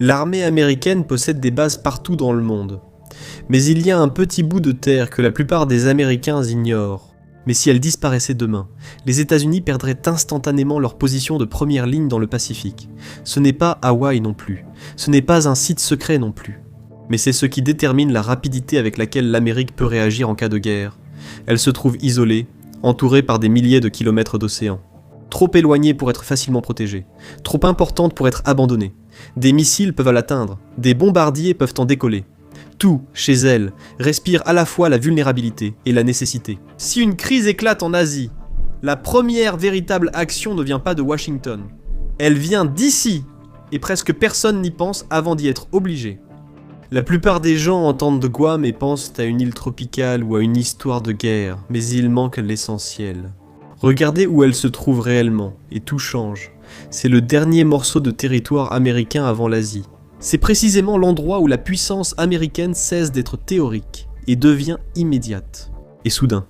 L'armée américaine possède des bases partout dans le monde. Mais il y a un petit bout de terre que la plupart des Américains ignorent. Mais si elle disparaissait demain, les États-Unis perdraient instantanément leur position de première ligne dans le Pacifique. Ce n'est pas Hawaï non plus, ce n'est pas un site secret non plus. Mais c'est ce qui détermine la rapidité avec laquelle l'Amérique peut réagir en cas de guerre. Elle se trouve isolée, entourée par des milliers de kilomètres d'océan. Trop éloignée pour être facilement protégée, trop importante pour être abandonnée. Des missiles peuvent l'atteindre, des bombardiers peuvent en décoller. Tout, chez elle, respire à la fois la vulnérabilité et la nécessité. Si une crise éclate en Asie, la première véritable action ne vient pas de Washington. Elle vient d'ici, et presque personne n'y pense avant d'y être obligé. La plupart des gens entendent de Guam et pensent à une île tropicale ou à une histoire de guerre, mais il manque l'essentiel. Regardez où elle se trouve réellement, et tout change. C'est le dernier morceau de territoire américain avant l'Asie. C'est précisément l'endroit où la puissance américaine cesse d'être théorique et devient immédiate. Et soudain,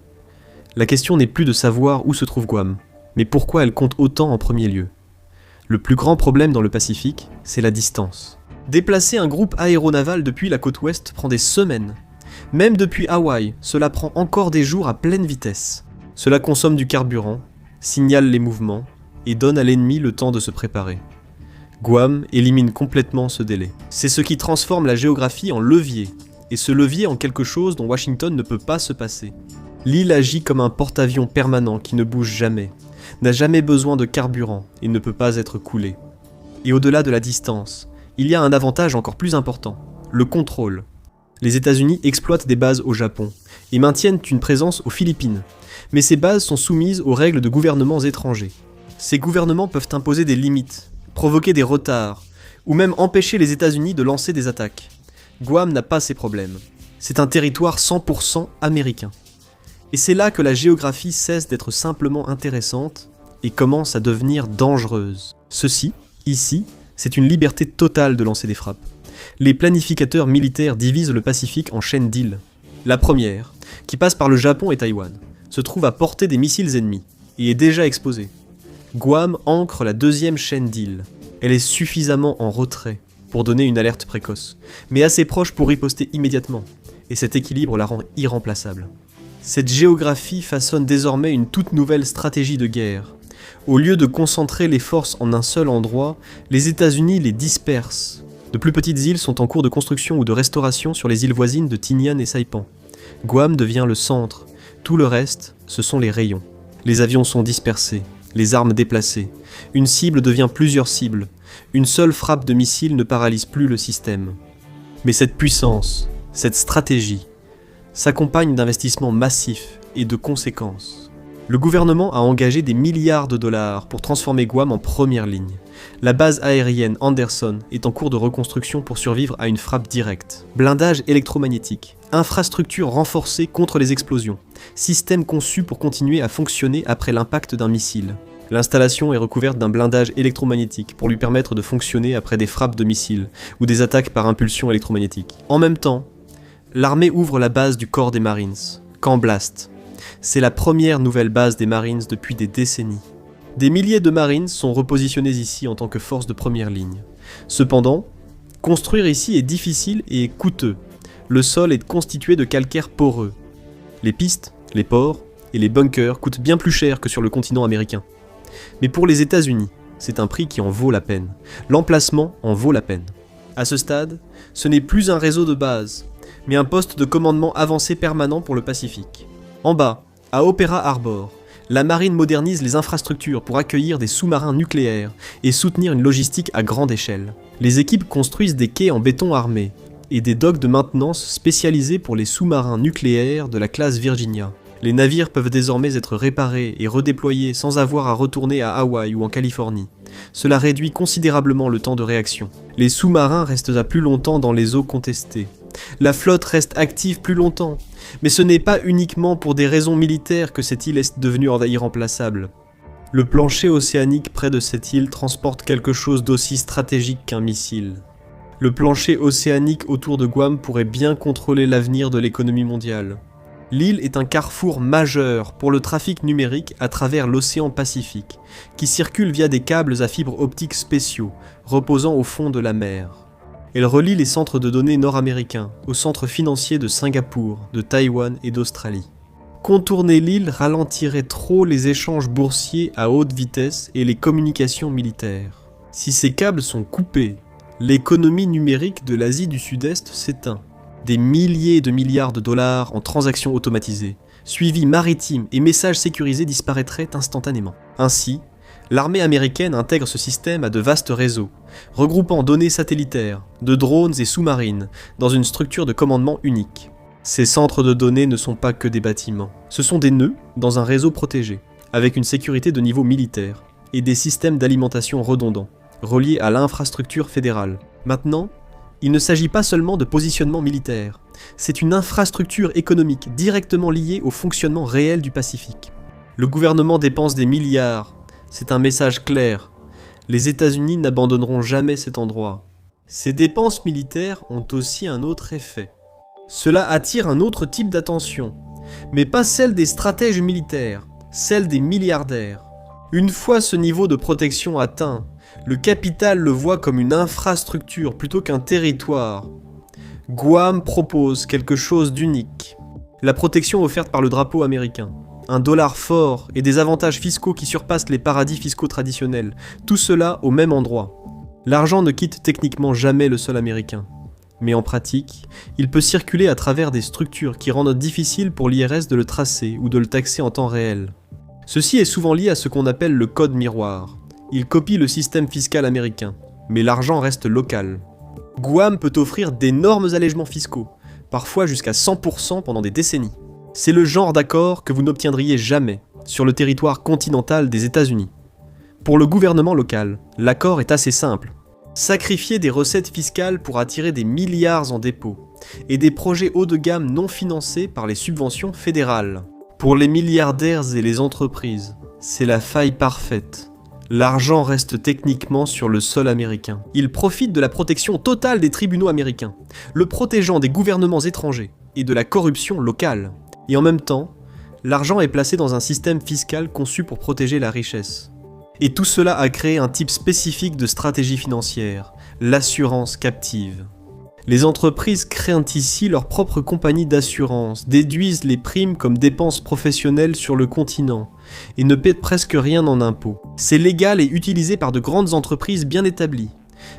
la question n'est plus de savoir où se trouve Guam, mais pourquoi elle compte autant en premier lieu. Le plus grand problème dans le Pacifique, c'est la distance. Déplacer un groupe aéronaval depuis la côte ouest prend des semaines. Même depuis Hawaï, cela prend encore des jours à pleine vitesse. Cela consomme du carburant, signale les mouvements et donne à l'ennemi le temps de se préparer. Guam élimine complètement ce délai. C'est ce qui transforme la géographie en levier, et ce levier en quelque chose dont Washington ne peut pas se passer. L'île agit comme un porte-avions permanent qui ne bouge jamais, n'a jamais besoin de carburant et ne peut pas être coulé. Et au-delà de la distance, il y a un avantage encore plus important, le contrôle. Les États-Unis exploitent des bases au Japon et maintiennent une présence aux Philippines, mais ces bases sont soumises aux règles de gouvernements étrangers. Ces gouvernements peuvent imposer des limites, provoquer des retards, ou même empêcher les États-Unis de lancer des attaques. Guam n'a pas ces problèmes. C'est un territoire 100% américain. Et c'est là que la géographie cesse d'être simplement intéressante et commence à devenir dangereuse. Ceci, ici, c'est une liberté totale de lancer des frappes. Les planificateurs militaires divisent le Pacifique en chaînes d'îles. La première, qui passe par le Japon et Taïwan, se trouve à portée des missiles ennemis et est déjà exposée. Guam ancre la deuxième chaîne d'îles. Elle est suffisamment en retrait pour donner une alerte précoce, mais assez proche pour riposter immédiatement, et cet équilibre la rend irremplaçable. Cette géographie façonne désormais une toute nouvelle stratégie de guerre. Au lieu de concentrer les forces en un seul endroit, les États-Unis les dispersent. De plus petites îles sont en cours de construction ou de restauration sur les îles voisines de Tinian et Saipan. Guam devient le centre, tout le reste, ce sont les rayons. Les avions sont dispersés. Les armes déplacées. Une cible devient plusieurs cibles. Une seule frappe de missile ne paralyse plus le système. Mais cette puissance, cette stratégie, s'accompagne d'investissements massifs et de conséquences. Le gouvernement a engagé des milliards de dollars pour transformer Guam en première ligne. La base aérienne Anderson est en cours de reconstruction pour survivre à une frappe directe. Blindage électromagnétique, infrastructure renforcée contre les explosions, système conçu pour continuer à fonctionner après l'impact d'un missile. L'installation est recouverte d'un blindage électromagnétique pour lui permettre de fonctionner après des frappes de missiles ou des attaques par impulsion électromagnétique. En même temps, l'armée ouvre la base du corps des Marines, Camp Blast. C'est la première nouvelle base des Marines depuis des décennies. Des milliers de Marines sont repositionnés ici en tant que force de première ligne. Cependant, construire ici est difficile et coûteux. Le sol est constitué de calcaire poreux. Les pistes, les ports et les bunkers coûtent bien plus cher que sur le continent américain. Mais pour les États-Unis, c'est un prix qui en vaut la peine. L'emplacement en vaut la peine. À ce stade, ce n'est plus un réseau de base, mais un poste de commandement avancé permanent pour le Pacifique. En bas, à Opera Harbor, la marine modernise les infrastructures pour accueillir des sous-marins nucléaires et soutenir une logistique à grande échelle. Les équipes construisent des quais en béton armé et des docks de maintenance spécialisés pour les sous-marins nucléaires de la classe Virginia. Les navires peuvent désormais être réparés et redéployés sans avoir à retourner à Hawaï ou en Californie. Cela réduit considérablement le temps de réaction. Les sous-marins restent à plus longtemps dans les eaux contestées. La flotte reste active plus longtemps, mais ce n'est pas uniquement pour des raisons militaires que cette île est devenue irremplaçable. Le plancher océanique près de cette île transporte quelque chose d'aussi stratégique qu'un missile. Le plancher océanique autour de Guam pourrait bien contrôler l'avenir de l'économie mondiale. L'île est un carrefour majeur pour le trafic numérique à travers l'océan Pacifique, qui circule via des câbles à fibres optiques spéciaux, reposant au fond de la mer. Elle relie les centres de données nord-américains aux centres financiers de Singapour, de Taïwan et d'Australie. Contourner l'île ralentirait trop les échanges boursiers à haute vitesse et les communications militaires. Si ces câbles sont coupés, l'économie numérique de l'Asie du Sud-Est s'éteint. Des milliers de milliards de dollars en transactions automatisées, suivis maritimes et messages sécurisés disparaîtraient instantanément. Ainsi, l'armée américaine intègre ce système à de vastes réseaux, regroupant données satellitaires, de drones et sous-marines, dans une structure de commandement unique. Ces centres de données ne sont pas que des bâtiments, ce sont des nœuds dans un réseau protégé, avec une sécurité de niveau militaire, et des systèmes d'alimentation redondants, reliés à l'infrastructure fédérale. Maintenant, il ne s'agit pas seulement de positionnement militaire, c'est une infrastructure économique directement liée au fonctionnement réel du Pacifique. Le gouvernement dépense des milliards, c'est un message clair. Les États-Unis n'abandonneront jamais cet endroit. Ces dépenses militaires ont aussi un autre effet. Cela attire un autre type d'attention, mais pas celle des stratèges militaires, celle des milliardaires. Une fois ce niveau de protection atteint, le capital le voit comme une infrastructure plutôt qu'un territoire. Guam propose quelque chose d'unique. La protection offerte par le drapeau américain, un dollar fort et des avantages fiscaux qui surpassent les paradis fiscaux traditionnels, tout cela au même endroit. L'argent ne quitte techniquement jamais le sol américain. Mais en pratique, il peut circuler à travers des structures qui rendent difficile pour l'IRS de le tracer ou de le taxer en temps réel. Ceci est souvent lié à ce qu'on appelle le code miroir. Il copie le système fiscal américain, mais l'argent reste local. Guam peut offrir d'énormes allègements fiscaux, parfois jusqu'à 100% pendant des décennies. C'est le genre d'accord que vous n'obtiendriez jamais sur le territoire continental des États-Unis. Pour le gouvernement local, l'accord est assez simple. Sacrifier des recettes fiscales pour attirer des milliards en dépôt, et des projets haut de gamme non financés par les subventions fédérales. Pour les milliardaires et les entreprises, c'est la faille parfaite. L'argent reste techniquement sur le sol américain. Ils profitent de la protection totale des tribunaux américains, le protégeant des gouvernements étrangers et de la corruption locale. Et en même temps, l'argent est placé dans un système fiscal conçu pour protéger la richesse. Et tout cela a créé un type spécifique de stratégie financière, l'assurance captive. Les entreprises créent ici leur propre compagnie d'assurance, déduisent les primes comme dépenses professionnelles sur le continent et ne paient presque rien en impôts. C'est légal et utilisé par de grandes entreprises bien établies.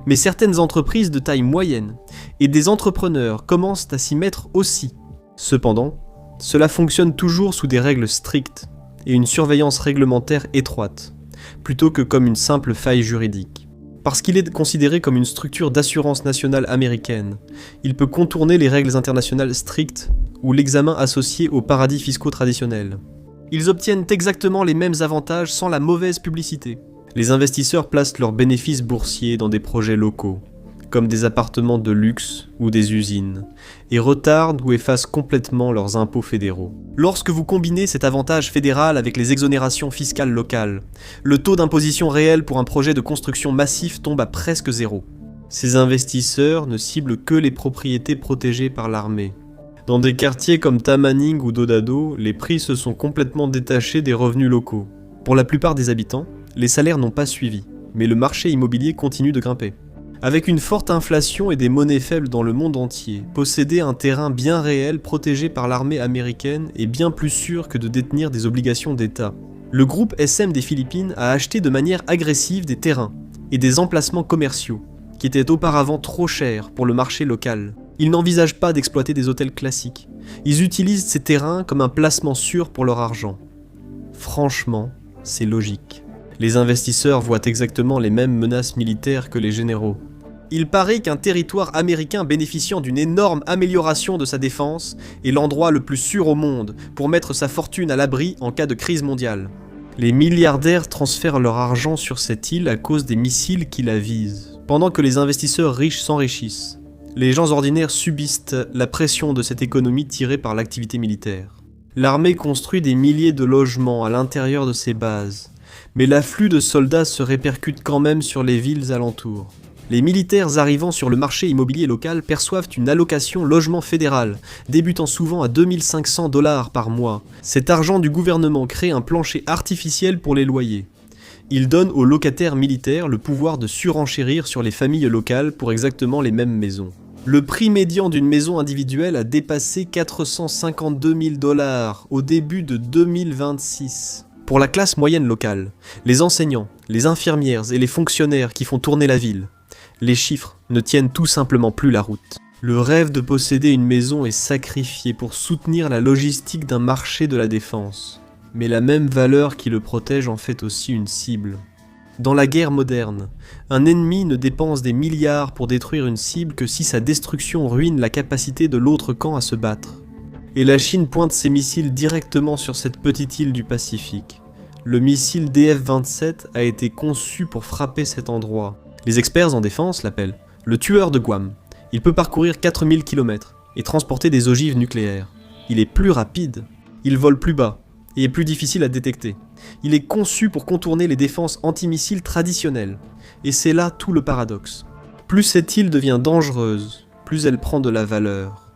Mais certaines entreprises de taille moyenne et des entrepreneurs commencent à s'y mettre aussi. Cependant, cela fonctionne toujours sous des règles strictes et une surveillance réglementaire étroite, plutôt que comme une simple faille juridique. Parce qu'il est considéré comme une structure d'assurance nationale américaine, il peut contourner les règles internationales strictes ou l'examen associé aux paradis fiscaux traditionnels. Ils obtiennent exactement les mêmes avantages sans la mauvaise publicité. Les investisseurs placent leurs bénéfices boursiers dans des projets locaux, comme des appartements de luxe ou des usines, et retardent ou effacent complètement leurs impôts fédéraux. Lorsque vous combinez cet avantage fédéral avec les exonérations fiscales locales, le taux d'imposition réel pour un projet de construction massif tombe à presque zéro. Ces investisseurs ne ciblent que les propriétés protégées par l'armée. Dans des quartiers comme Tamaning ou Dodado, les prix se sont complètement détachés des revenus locaux. Pour la plupart des habitants, les salaires n'ont pas suivi, mais le marché immobilier continue de grimper. Avec une forte inflation et des monnaies faibles dans le monde entier, posséder un terrain bien réel protégé par l'armée américaine est bien plus sûr que de détenir des obligations d'État. Le groupe SM des Philippines a acheté de manière agressive des terrains et des emplacements commerciaux, qui étaient auparavant trop chers pour le marché local. Ils n'envisagent pas d'exploiter des hôtels classiques. Ils utilisent ces terrains comme un placement sûr pour leur argent. Franchement, c'est logique. Les investisseurs voient exactement les mêmes menaces militaires que les généraux. Il paraît qu'un territoire américain bénéficiant d'une énorme amélioration de sa défense est l'endroit le plus sûr au monde pour mettre sa fortune à l'abri en cas de crise mondiale. Les milliardaires transfèrent leur argent sur cette île à cause des missiles qui la visent, pendant que les investisseurs riches s'enrichissent. Les gens ordinaires subissent la pression de cette économie tirée par l'activité militaire. L'armée construit des milliers de logements à l'intérieur de ses bases, mais l'afflux de soldats se répercute quand même sur les villes alentours. Les militaires arrivant sur le marché immobilier local perçoivent une allocation logement fédéral, débutant souvent à 2500 $ par mois. Cet argent du gouvernement crée un plancher artificiel pour les loyers. Il donne aux locataires militaires le pouvoir de surenchérir sur les familles locales pour exactement les mêmes maisons. Le prix médian d'une maison individuelle a dépassé 452 000 $ au début de 2026. Pour la classe moyenne locale, les enseignants, les infirmières et les fonctionnaires qui font tourner la ville, les chiffres ne tiennent tout simplement plus la route. Le rêve de posséder une maison est sacrifié pour soutenir la logistique d'un marché de la défense. Mais la même valeur qui le protège en fait aussi une cible. Dans la guerre moderne, un ennemi ne dépense des milliards pour détruire une cible que si sa destruction ruine la capacité de l'autre camp à se battre. Et la Chine pointe ses missiles directement sur cette petite île du Pacifique. Le missile DF-27 a été conçu pour frapper cet endroit. Les experts en défense l'appellent le tueur de Guam. Il peut parcourir 4000 km et transporter des ogives nucléaires. Il est plus rapide, il vole plus bas et est plus difficile à détecter. Il est conçu pour contourner les défenses antimissiles traditionnelles. Et c'est là tout le paradoxe. Plus cette île devient dangereuse, plus elle prend de la valeur.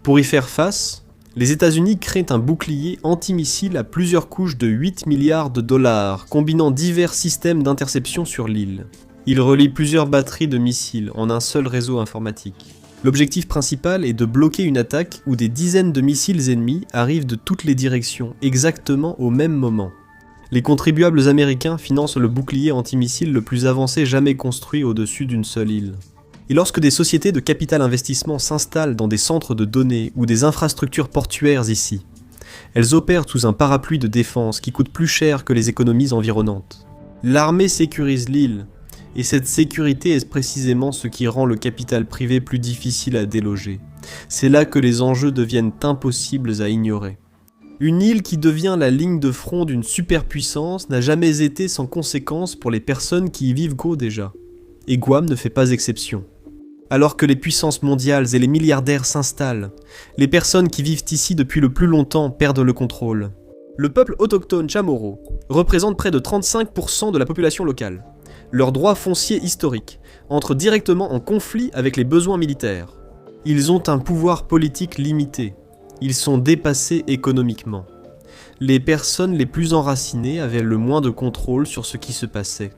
Pour y faire face, les États-Unis créent un bouclier antimissile à plusieurs couches de 8 milliards de $, combinant divers systèmes d'interception sur l'île. Il relie plusieurs batteries de missiles en un seul réseau informatique. L'objectif principal est de bloquer une attaque où des dizaines de missiles ennemis arrivent de toutes les directions, exactement au même moment. Les contribuables américains financent le bouclier antimissile le plus avancé jamais construit au-dessus d'une seule île. Et lorsque des sociétés de capital investissement s'installent dans des centres de données ou des infrastructures portuaires ici, elles opèrent sous un parapluie de défense qui coûte plus cher que les économies environnantes. L'armée sécurise l'île, et cette sécurité est précisément ce qui rend le capital privé plus difficile à déloger. C'est là que les enjeux deviennent impossibles à ignorer. Une île qui devient la ligne de front d'une superpuissance n'a jamais été sans conséquence pour les personnes qui y vivent gros déjà. Et Guam ne fait pas exception. Alors que les puissances mondiales et les milliardaires s'installent, les personnes qui vivent ici depuis le plus longtemps perdent le contrôle. Le peuple autochtone Chamorro représente près de 35% de la population locale. Leurs droits fonciers historiques entrent directement en conflit avec les besoins militaires. Ils ont un pouvoir politique limité. Ils sont dépassés économiquement. Les personnes les plus enracinées avaient le moins de contrôle sur ce qui se passait.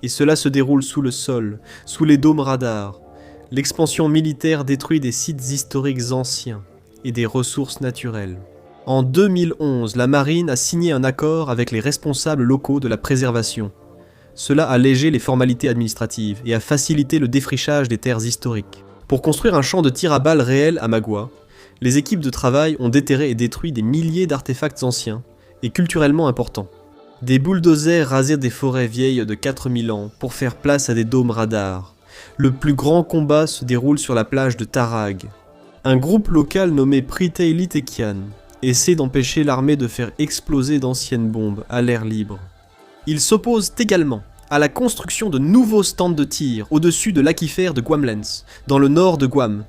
Et cela se déroule sous le sol, sous les dômes radars. L'expansion militaire détruit des sites historiques anciens et des ressources naturelles. En 2011, la marine a signé un accord avec les responsables locaux de la préservation. Cela a allégé les formalités administratives et a facilité le défrichage des terres historiques. Pour construire un champ de tir à balles réel à Magua, les équipes de travail ont déterré et détruit des milliers d'artefacts anciens et culturellement importants. Des bulldozers rasaient des forêts vieilles de 4000 ans pour faire place à des dômes radars. Le plus grand combat se déroule sur la plage de Tarag. Un groupe local nommé Priteili Tekian essaie d'empêcher l'armée de faire exploser d'anciennes bombes à l'air libre. Ils s'opposent également à la construction de nouveaux stands de tir au-dessus de l'aquifère de Guamlands, dans le nord de Guam.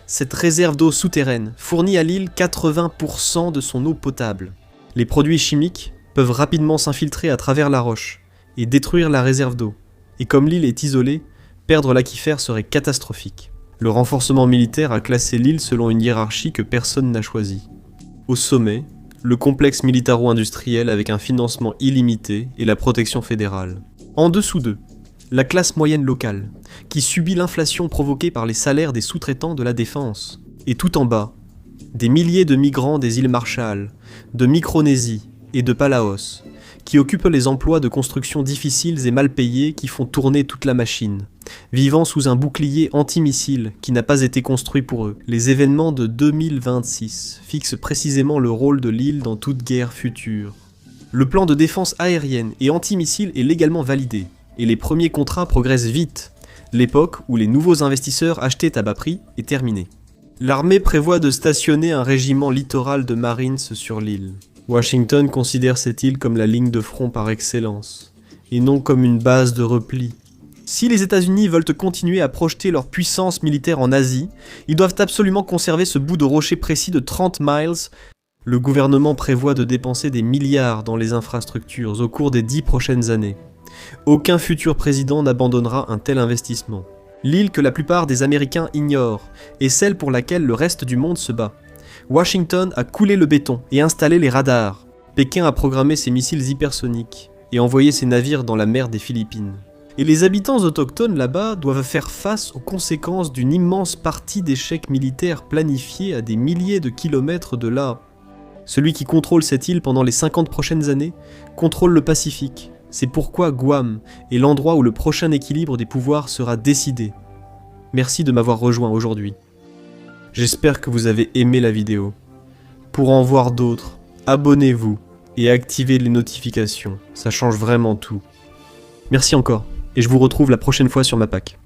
Cette réserve d'eau souterraine fournit à l'île 80% de son eau potable. Les produits chimiques peuvent rapidement s'infiltrer à travers la roche et détruire la réserve d'eau. Et comme l'île est isolée, perdre l'aquifère serait catastrophique. Le renforcement militaire a classé l'île selon une hiérarchie que personne n'a choisie. Au sommet, le complexe militaro-industriel avec un financement illimité et la protection fédérale. En dessous d'eux, la classe moyenne locale, qui subit l'inflation provoquée par les salaires des sous-traitants de la défense. Et tout en bas, des milliers de migrants des îles Marshall, de Micronésie et de Palaos, qui occupent les emplois de construction difficiles et mal payés qui font tourner toute la machine, vivant sous un bouclier antimissile qui n'a pas été construit pour eux. Les événements de 2026 fixent précisément le rôle de l'île dans toute guerre future. Le plan de défense aérienne et antimissile est légalement validé, et les premiers contrats progressent vite. L'époque où les nouveaux investisseurs achetaient à bas prix est terminée. L'armée prévoit de stationner un régiment littoral de Marines sur l'île. Washington considère cette île comme la ligne de front par excellence, et non comme une base de repli. Si les États-Unis veulent continuer à projeter leur puissance militaire en Asie, ils doivent absolument conserver ce bout de rocher précis de 30 miles. Le gouvernement prévoit de dépenser des milliards dans les infrastructures au cours des 10 prochaines années. Aucun futur président n'abandonnera un tel investissement. L'île que la plupart des Américains ignorent est celle pour laquelle le reste du monde se bat. Washington a coulé le béton et installé les radars. Pékin a programmé ses missiles hypersoniques et envoyer ses navires dans la mer des Philippines. Et les habitants autochtones là-bas doivent faire face aux conséquences d'une immense partie d'échecs militaires planifiés à des milliers de kilomètres de là. Celui qui contrôle cette île pendant les 50 prochaines années contrôle le Pacifique. C'est pourquoi Guam est l'endroit où le prochain équilibre des pouvoirs sera décidé. Merci de m'avoir rejoint aujourd'hui. J'espère que vous avez aimé la vidéo. Pour en voir d'autres, abonnez-vous et activez les notifications, ça change vraiment tout. Merci encore, et je vous retrouve la prochaine fois sur ma PAC.